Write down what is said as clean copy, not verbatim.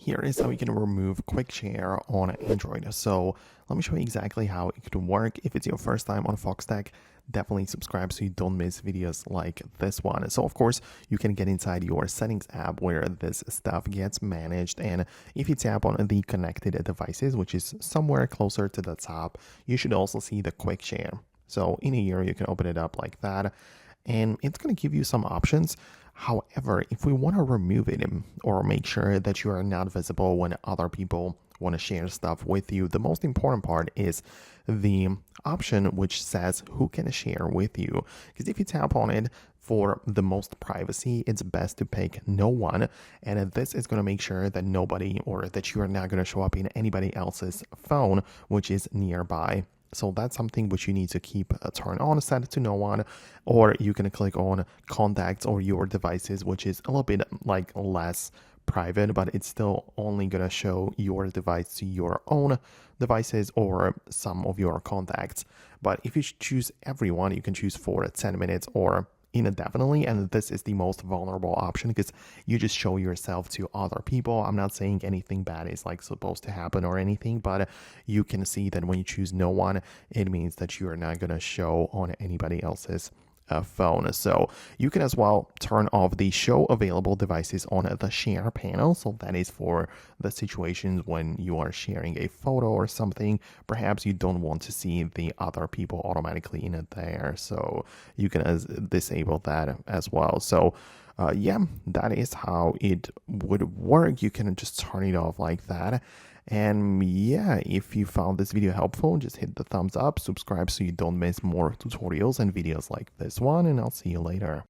here is how you can remove quick share on Android. So let me show you exactly how it could work. If it's your first time on Foxtecc, definitely subscribe so you don't miss videos like this one. So of course, you can get inside your settings app where this stuff gets managed. And if you tap on the connected devices, which is somewhere closer to the top, you should also see the quick share. So in here, you can open it up like that, and it's going to give you some options. However, if we want to remove it or make sure that you are not visible when other people want to share stuff with you, the most important part is the option which says who can share with you. Because if you tap on it for the most privacy, it's best to pick no one. And this is going to make sure that nobody or that you are not going to show up in anybody else's phone, which is nearby. So that's something which you need to keep turned on, set it to no one, or you can click on contacts or your devices, which is a little bit like less private, but it's still only going to show your device to your own devices or some of your contacts. But if you choose everyone, you can choose for 10 minutes or indefinitely, and this is the most vulnerable option because you just show yourself to other people. I'm not saying anything bad is like supposed to happen or anything, but you can see that when you choose no one, it means that you are not going to show on anybody else's phone. So you can as well turn off the show available devices on the share panel. So that is for the situations when you are sharing a photo or something. Perhaps you don't want to see the other people automatically in it there. So you can disable that as well. So yeah, that is how it would work. You can just turn it off like that. And yeah, if you found this video helpful, just hit the thumbs up, subscribe so you don't miss more tutorials and videos like this one, and I'll see you later.